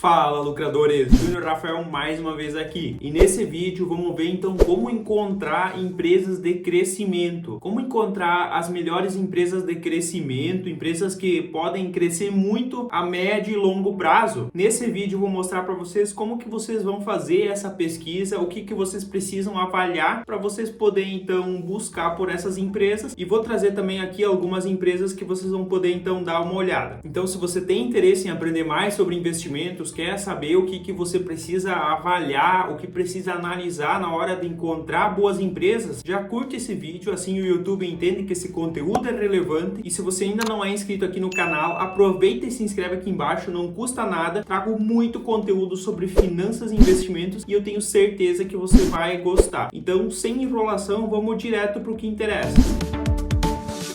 Fala, lucradores! Júnior Rafael mais uma vez aqui. E nesse vídeo vamos ver então como encontrar empresas de crescimento. Como encontrar as melhores empresas de crescimento, empresas que podem crescer muito a médio e longo prazo. Nesse vídeo eu vou mostrar para vocês como que vocês vão fazer essa pesquisa, o que vocês precisam avaliar para vocês poderem então buscar por essas empresas. E vou trazer também aqui algumas empresas que vocês vão poder então dar uma olhada. Então, se você tem interesse em aprender mais sobre investimentos, quer saber o que você precisa avaliar, o que precisa analisar na hora de encontrar boas empresas, já curte esse vídeo, assim o YouTube entende que esse conteúdo é relevante. E se você ainda não é inscrito aqui no canal, aproveita e se inscreve aqui embaixo, não custa nada. Trago muito conteúdo sobre finanças e investimentos e eu tenho certeza que você vai gostar. Então, sem enrolação, vamos direto para o que interessa.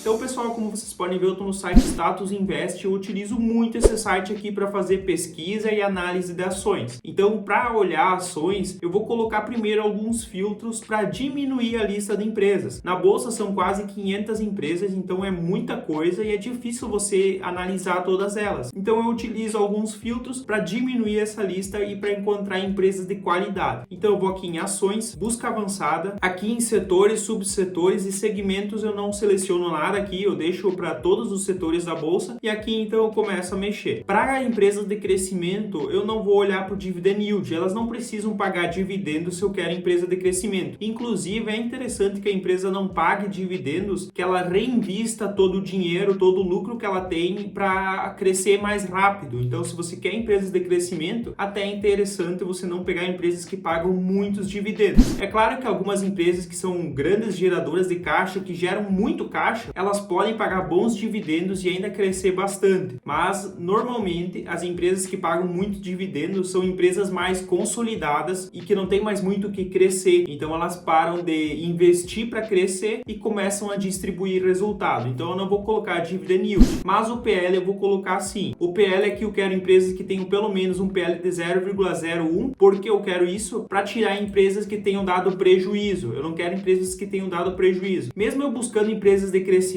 Então, pessoal, como vocês podem ver, eu estou no site Status Invest. Eu utilizo muito esse site aqui para fazer pesquisa e análise de ações. Então, para olhar ações, eu vou colocar primeiro alguns filtros para diminuir a lista de empresas. Na bolsa são quase 500 empresas, então é muita coisa e é difícil você analisar todas elas. Então, eu utilizo alguns filtros para diminuir essa lista e para encontrar empresas de qualidade. Então, eu vou aqui em ações, busca avançada. Aqui em setores, subsetores e segmentos eu não seleciono nada. Aqui eu deixo para todos os setores da bolsa e aqui então eu começo a mexer. Para empresas de crescimento, eu não vou olhar para o dividend yield, elas não precisam pagar dividendos se eu quero empresa de crescimento. Inclusive é interessante que a empresa não pague dividendos, que ela reinvista todo o dinheiro, todo o lucro que ela tem para crescer mais rápido. Então, se você quer empresas de crescimento, até é interessante você não pegar empresas que pagam muitos dividendos. É claro que algumas empresas que são grandes geradoras de caixa, que geram muito caixa, elas podem pagar bons dividendos e ainda crescer bastante. Mas, normalmente, as empresas que pagam muito dividendos são empresas mais consolidadas e que não tem mais muito o que crescer. Então, elas param de investir para crescer e começam a distribuir resultado. Então, eu não vou colocar dividend yield, mas o PL eu vou colocar sim. O PL aqui eu quero empresas que tenham pelo menos um PL de 0,01. Por que eu quero isso? Para tirar empresas que tenham dado prejuízo. Eu não quero empresas que tenham dado prejuízo. Mesmo eu buscando empresas de crescimento,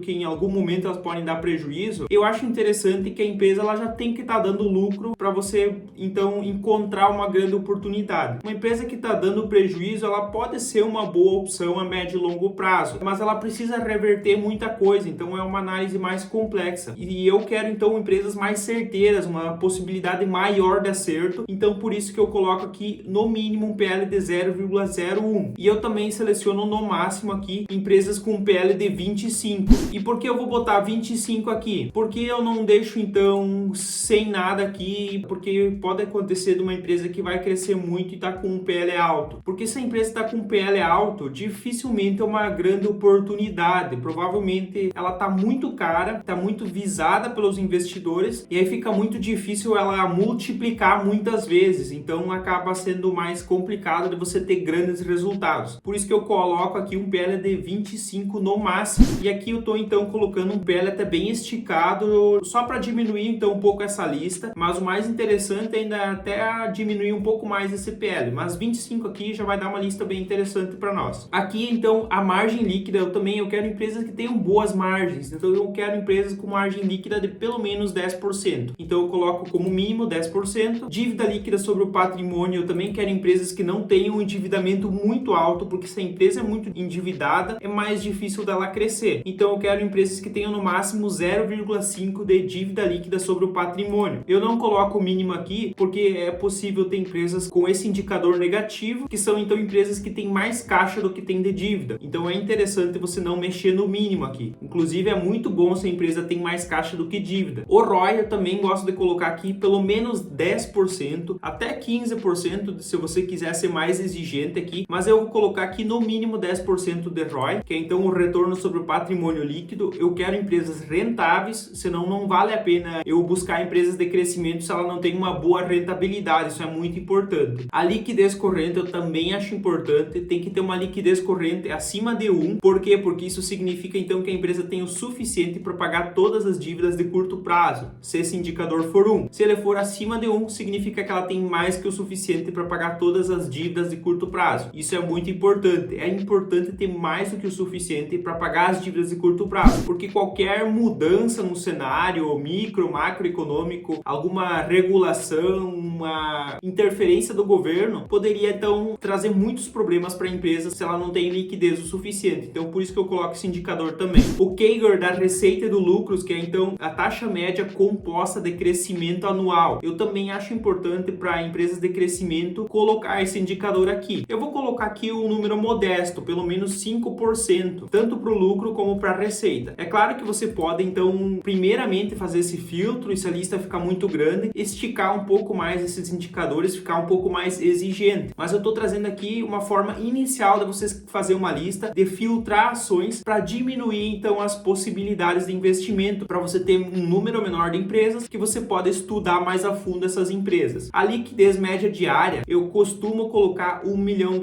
que em algum momento elas podem dar prejuízo, eu acho interessante que a empresa ela já tem que estar dando lucro para você então encontrar uma grande oportunidade. Uma empresa que está dando prejuízo, ela pode ser uma boa opção a médio e longo prazo, mas ela precisa reverter muita coisa, então é uma análise mais complexa. E eu quero então empresas mais certeiras, uma possibilidade maior de acerto, então por isso que eu coloco aqui no mínimo um PL de 0,01. E eu também seleciono no máximo aqui empresas com PL de 25. E por que eu vou botar 25 aqui? Porque eu não deixo então sem nada aqui, porque pode acontecer de uma empresa que vai crescer muito e está com um PL alto. Porque se a empresa está com um PL alto, dificilmente é uma grande oportunidade. Provavelmente ela está muito cara, está muito visada pelos investidores e aí fica muito difícil ela multiplicar muitas vezes. Então acaba sendo mais complicado de você ter grandes resultados. Por isso que eu coloco aqui um PL de 25 no máximo. E aqui eu estou então colocando um PL até bem esticado, só para diminuir então um pouco essa lista, mas o mais interessante ainda é até diminuir um pouco mais esse PL, mas 25 aqui já vai dar uma lista bem interessante para nós. Aqui então a margem líquida, eu quero empresas que tenham boas margens, então eu quero empresas com margem líquida de pelo menos 10%, então eu coloco como mínimo 10%. Dívida líquida sobre o patrimônio, eu também quero empresas que não tenham um endividamento muito alto, porque se a empresa é muito endividada, é mais difícil dela crescer. Então eu quero empresas que tenham no máximo 0,5 de dívida líquida sobre o patrimônio. Eu não coloco o mínimo aqui porque é possível ter empresas com esse indicador negativo, que são então empresas que têm mais caixa do que tem de dívida. Então é interessante você não mexer no mínimo aqui. Inclusive é muito bom se a empresa tem mais caixa do que dívida. O ROI eu também gosto de colocar aqui pelo menos 10%, até 15% se você quiser ser mais exigente aqui, mas eu vou colocar aqui no mínimo 10% de ROI, que é então o retorno sobre o patrimônio líquido. Eu quero empresas rentáveis, senão não vale a pena eu buscar empresas de crescimento se ela não tem uma boa rentabilidade. Isso é muito importante. A liquidez corrente eu também acho importante, tem que ter uma liquidez corrente acima de 1. Por quê? Porque isso significa então que a empresa tem o suficiente para pagar todas as dívidas de curto prazo, se esse indicador for 1. Se ele for acima de 1, significa que ela tem mais que o suficiente para pagar todas as dívidas de curto prazo. Isso é muito importante. É importante ter mais do que o suficiente para pagar as dívidas de curto prazo, porque qualquer mudança no cenário micro, macroeconômico, alguma regulação, uma interferência do governo poderia então trazer muitos problemas para a empresa se ela não tem liquidez o suficiente. Então por isso que eu coloco esse indicador também. O CAGR da receita e do lucros, que é então a taxa média composta de crescimento anual. Eu também acho importante para empresas de crescimento colocar esse indicador aqui. Eu vou colocar aqui um número modesto, pelo menos 5%, tanto para o lucro como para a receita. É claro que você pode então primeiramente fazer esse filtro, e se a lista ficar muito grande, esticar um pouco mais esses indicadores, ficar um pouco mais exigente. Mas eu estou trazendo aqui uma forma inicial de vocês fazer uma lista, de filtrar ações para diminuir então as possibilidades de investimento, para você ter um número menor de empresas que você pode estudar mais a fundo essas empresas. A liquidez média diária, eu costumo colocar R$1 milhão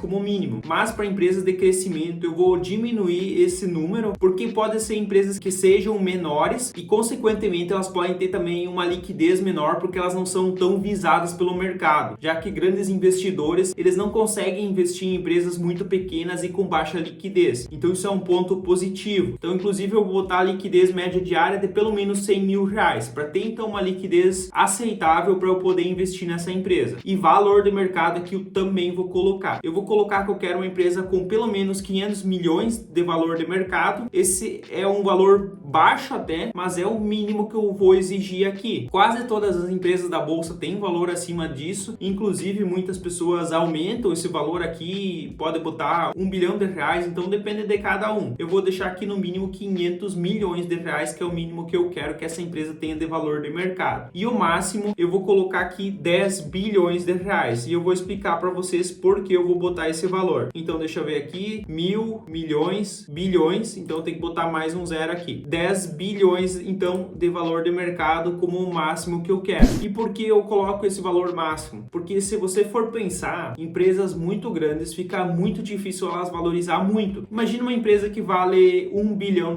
como mínimo, mas para empresas de crescimento eu vou diminuir esse número, porque pode ser empresas que sejam menores e consequentemente elas podem ter também uma liquidez menor, porque elas não são tão visadas pelo mercado, já que grandes investidores eles não conseguem investir em empresas muito pequenas e com baixa liquidez. Então isso é um ponto positivo. Então inclusive eu vou botar a liquidez média diária de pelo menos R$100 mil, para ter então uma liquidez aceitável para eu poder investir nessa empresa. E valor de mercado aqui eu também vou colocar. Eu vou colocar que eu quero uma empresa com pelo menos 500 milhões de valor de mercado. Esse é um valor baixo até, mas é o mínimo que eu vou exigir aqui. Quase todas as empresas da bolsa têm valor acima disso, inclusive muitas pessoas aumentam esse valor aqui, pode botar R$1 bilhão, então depende de cada um. Eu vou deixar aqui no mínimo 500 milhões de reais, que é o mínimo que eu quero que essa empresa tenha de valor de mercado. E o máximo eu vou colocar aqui 10 bilhões de reais, e eu vou explicar para vocês por que eu vou botar esse valor. Então deixa eu ver aqui, mil, milhões, bilhões, então tem que botar mais um zero aqui. 10 bilhões então de valor de mercado como o máximo que eu quero. E por que eu coloco esse valor máximo? Porque se você for pensar, empresas muito grandes fica muito difícil elas valorizar muito. Imagina uma empresa que vale R$1 bilhão.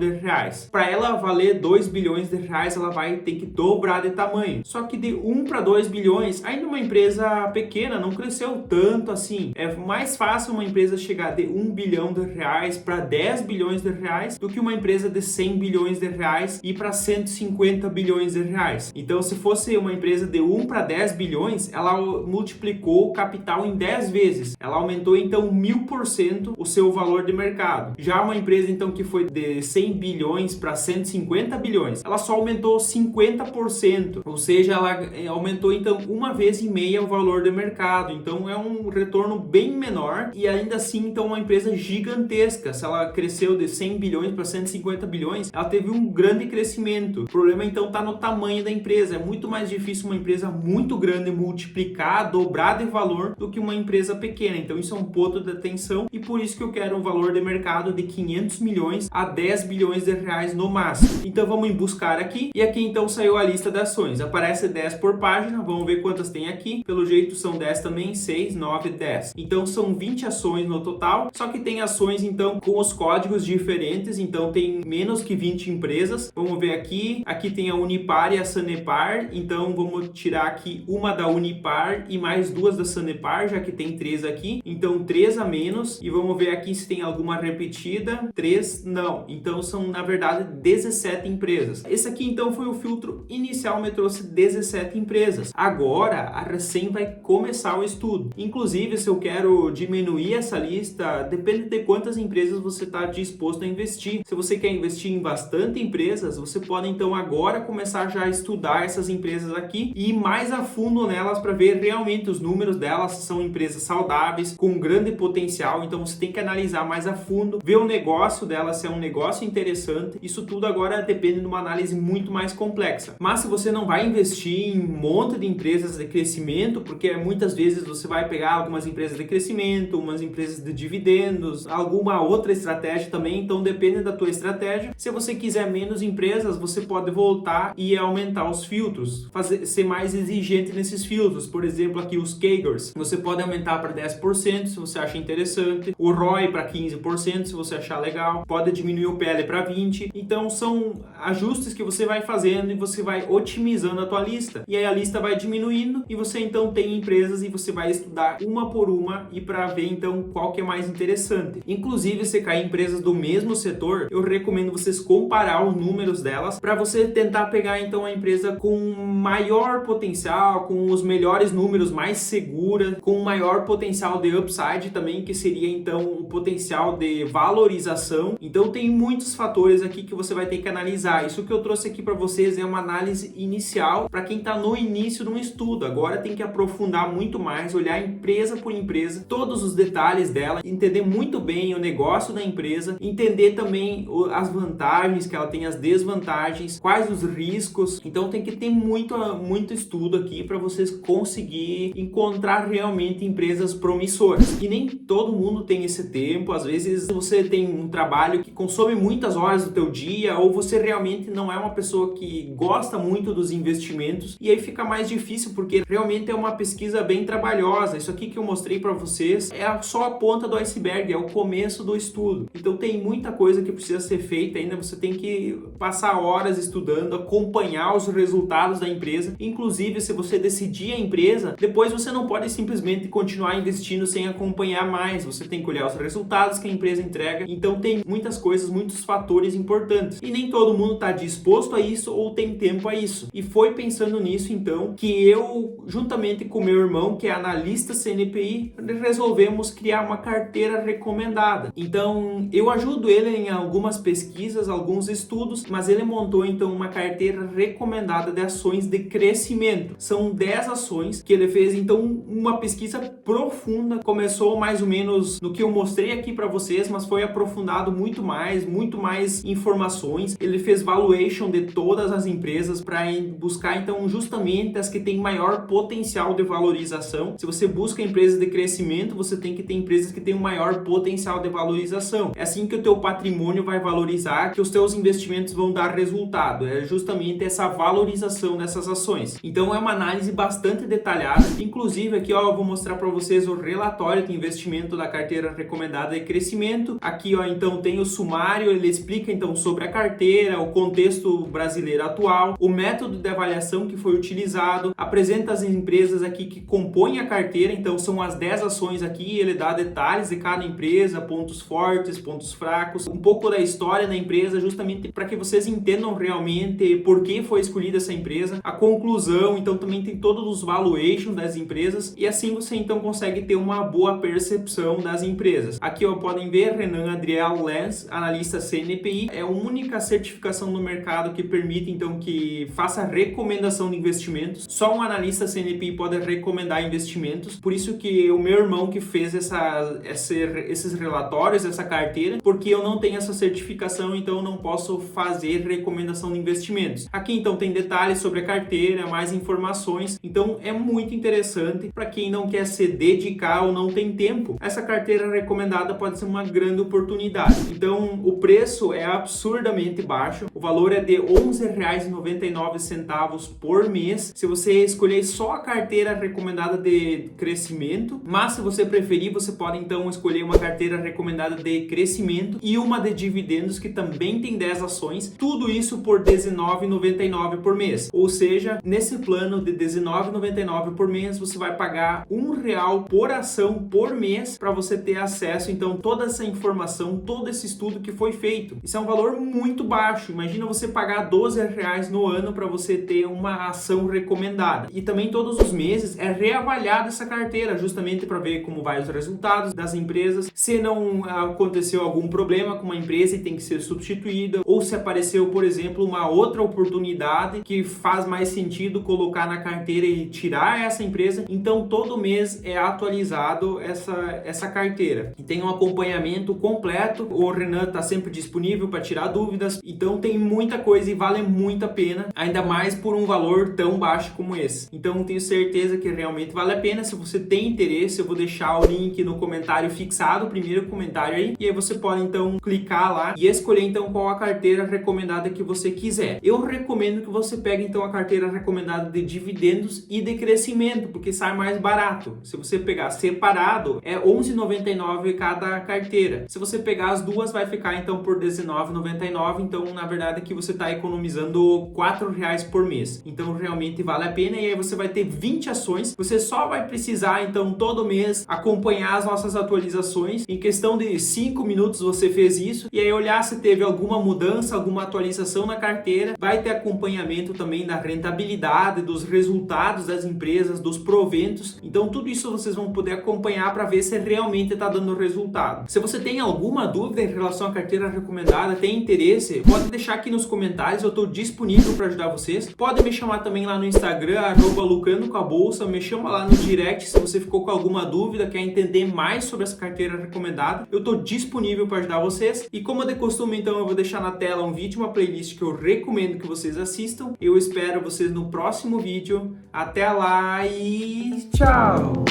Para ela valer R$2 bilhões, ela vai ter que dobrar de tamanho. Só que de 1 para 2 bilhões, ainda uma empresa pequena, não cresceu tanto assim. É mais fácil uma empresa chegar de R$1 bilhão para 10 bilhões de reais do que uma empresa de 100 bilhões de reais ir para 150 bilhões de reais. Então, se fosse uma empresa de 1 para 10 bilhões, ela multiplicou o capital em 10 vezes. Ela aumentou então 1000% o seu valor de mercado. Já uma empresa então que foi de 100 bilhões para 150 bilhões, ela só aumentou 50%, ou seja, ela aumentou então 1,5 vezes o valor de mercado. Então é um retorno bem menor e ainda assim então uma empresa gigantesca. Se ela cresceu de 100 bilhões para 150 bilhões, ela teve um grande crescimento. O problema então está no tamanho da empresa. É muito mais difícil uma empresa muito grande multiplicar, dobrar de valor do que uma empresa pequena. Então isso é um ponto de atenção e por isso que eu quero um valor de mercado de 500 milhões a 10 bilhões de reais no máximo. Então vamos em buscar aqui e aqui então saiu a lista de ações. Aparece 10 por página, vamos ver quantas tem aqui. Pelo jeito são 10 também, 6, 9, 10. Então são 20 ações no total, só que tem ações então com os códigos diferentes, então tem menos que 20 empresas. Vamos ver aqui, aqui tem a Unipar e a Sanepar, então vamos tirar aqui uma da Unipar e mais duas da Sanepar, já que tem 3 aqui, então 3 a menos, e vamos ver aqui se tem alguma repetida, 3 não, então são na verdade 17 empresas. Esse aqui então foi o filtro inicial, me trouxe 17 empresas. Agora a recém vai começar o estudo. Inclusive, se eu quero diminuir essa lista, depende de quantas empresas você está disposto a investir. Se você quer investir em bastante empresas, você pode então agora começar já a estudar essas empresas aqui e ir mais a fundo nelas para ver realmente os números delas, se são empresas saudáveis, com grande potencial. Então você tem que analisar mais a fundo, ver o negócio delas, se é um negócio interessante. Isso tudo agora depende de uma análise muito mais complexa. Mas se você não vai investir em um monte de empresas de crescimento, porque muitas vezes você vai pegar algumas empresas de crescimento, umas empresas de dividendos, alguma outra estratégia também, então depende da tua estratégia. Se você quiser menos empresas, você pode voltar e aumentar os filtros, ser mais exigente nesses filtros. Por exemplo, aqui os CAGRs, você pode aumentar para 10% se você acha interessante, o ROI para 15% se você achar legal, pode diminuir o PL para 20%. Então são ajustes que você vai fazendo e você vai otimizando a tua lista. E aí a lista vai diminuindo e você então tem empresas e você vai estudar uma por uma e para ver então qual que é mais interessante. Inclusive, se cair empresas do mesmo setor, eu recomendo vocês comparar os números delas para você tentar pegar então a empresa com maior potencial, com os melhores números, mais segura, com maior potencial de upside também, que seria então o potencial de valorização. Então tem muitos fatores aqui que você vai ter que analisar. Isso que eu trouxe aqui para vocês é uma análise inicial para quem está no início de um estudo. Agora tem que aprofundar muito mais, olhar empresa por empresa, todos os detalhes dela, entender muito bem o negócio da empresa, entender também as vantagens que ela tem, as desvantagens, quais os riscos. Então tem que ter muito estudo aqui para vocês conseguir encontrar realmente empresas promissoras. E nem todo mundo tem esse tempo. Às vezes você tem um trabalho que consome muitas horas do teu dia, ou você realmente não é uma pessoa que gosta muito dos investimentos, e aí fica mais difícil porque realmente é uma pesquisa bem trabalhosa. Isso aqui que eu mostrei para vocês é só a ponta do iceberg, é o começo do estudo. Então tem muita coisa que precisa ser feita ainda, você tem que passar horas estudando, acompanhar os resultados da empresa. Inclusive, se você decidir a empresa, depois você não pode simplesmente continuar investindo sem acompanhar mais. Você tem que olhar os resultados que a empresa entrega. Então tem muitas coisas, muitos fatores importantes. E nem todo mundo está disposto a isso ou tem tempo a isso. E foi pensando nisso, então, que eu, juntamente com meu irmão, que é analista CNPI, resolvemos criar uma carteira recomendada. Então, eu ajudo ele em algumas pesquisas, alguns estudos, mas ele montou, então, uma carteira recomendada de ações de crescimento. São 10 ações que ele fez, então, uma pesquisa profunda. Começou mais ou menos no que eu mostrei aqui para vocês, mas foi aprofundado muito mais informações. Ele fez valuation de todas as empresas para buscar, então, justamente as que têm maior potencial de valorização. Se você busca empresas de crescimento, você tem que ter empresas que têm um maior potencial de valorização. É assim que o teu patrimônio vai valorizar, que os teus investimentos vão dar resultado. É justamente essa valorização dessas ações. Então é uma análise bastante detalhada. Inclusive aqui, ó, eu vou mostrar para vocês o relatório de investimento da carteira recomendada de crescimento. Aqui, ó, então tem o sumário, ele explica então sobre a carteira, o contexto brasileiro atual, o método de avaliação que foi utilizado, apresenta as empresas aqui que compõem a carteira, então são as 10 ações aqui, ele dá detalhes de cada empresa, pontos fortes, pontos fracos, um pouco da história da empresa, justamente para que vocês entendam realmente por que foi escolhida essa empresa, a conclusão, então também tem todos os valuations das empresas, e assim você então consegue ter uma boa percepção das empresas. Aqui, ó, podem ver Renan Adriel Lenz, analista CNPI, é a única certificação no mercado que permite então que faça recomendação de investimentos. Só um analista CNPI pode recomendar investimentos, por isso que o meu irmão que fez esses relatórios, essa carteira, porque eu não tenho essa certificação, então eu não posso fazer recomendação de investimentos. Aqui então tem detalhes sobre a carteira, mais informações, então é muito interessante para quem não quer se dedicar ou não tem tempo. Essa carteira recomendada pode ser uma grande oportunidade. Então o preço é absurdamente baixo, o valor é de R$ 11,99 por mês, se você escolher só a carteira recomendada de crescimento, mas se você preferir, você pode então escolher uma carteira recomendada de crescimento e uma de dividendos que também tem 10 ações, tudo isso por R$ 19,99 por mês. Ou seja, nesse plano de R$ 19,99 por mês, você vai pagar R$ 1 por ação por mês para você ter acesso então toda essa informação, todo esse estudo que foi feito. Isso é um valor muito baixo. Imagina você pagar R$ 12 no ano para você ter uma ação recomendada. E também todos os meses é reavaliada essa carteira, justamente para ver como vai os resultados das empresas, se não aconteceu algum problema com uma empresa e tem que ser substituída, ou se apareceu, por exemplo, uma outra oportunidade que faz mais sentido colocar na carteira e tirar essa empresa. Então todo mês é atualizado essa carteira. E tem um acompanhamento completo. O Renan está sempre disponível para tirar dúvidas. Então tem muita coisa e vale muito a pena, ainda mais por um valor tão baixo como esse. Então tenho certeza que realmente vale a pena. Se você tem interesse, eu vou deixar o link no comentário fixado, o primeiro comentário aí, e aí você pode então clicar lá e escolher então qual a carteira recomendada que você quiser. Eu recomendo que você pegue então a carteira recomendada de dividendos e de crescimento, porque sai mais barato. Se você pegar separado, é R$ 11,99 cada carteira. Se você pegar as duas, vai ficar então por R$ 19,99. Então, na verdade, aqui você está economizando R$ 4,00 por mês. Então, realmente vale a pena. E aí você vai ter 20 ações. Você só vai precisar, então, todo mês acompanhar as nossas atualizações. Em questão de 5 minutos, você fez isso, e aí olhar se teve alguma mudança, alguma atualização na carteira. Vai ter acompanhamento também da rentabilidade, dos resultados das empresas, dos proventos. Então tudo isso vocês vão poder acompanhar para ver se realmente está dando resultado. Se você tem alguma dúvida em relação à carteira recomendada, tem interesse, pode deixar aqui nos comentários, eu estou disponível para ajudar vocês. Pode me chamar também lá no Instagram, @lucrando com a bolsa, me chama lá no direct se você ficou com alguma dúvida, quer entender mais sobre essa carteira recomendada. Eu estou disponível para ajudar vocês. E como de costume, então, eu vou deixar na tela um vídeo, uma playlist que eu recomendo que vocês assistam. Eu espero vocês no próximo vídeo. Até lá e tchau!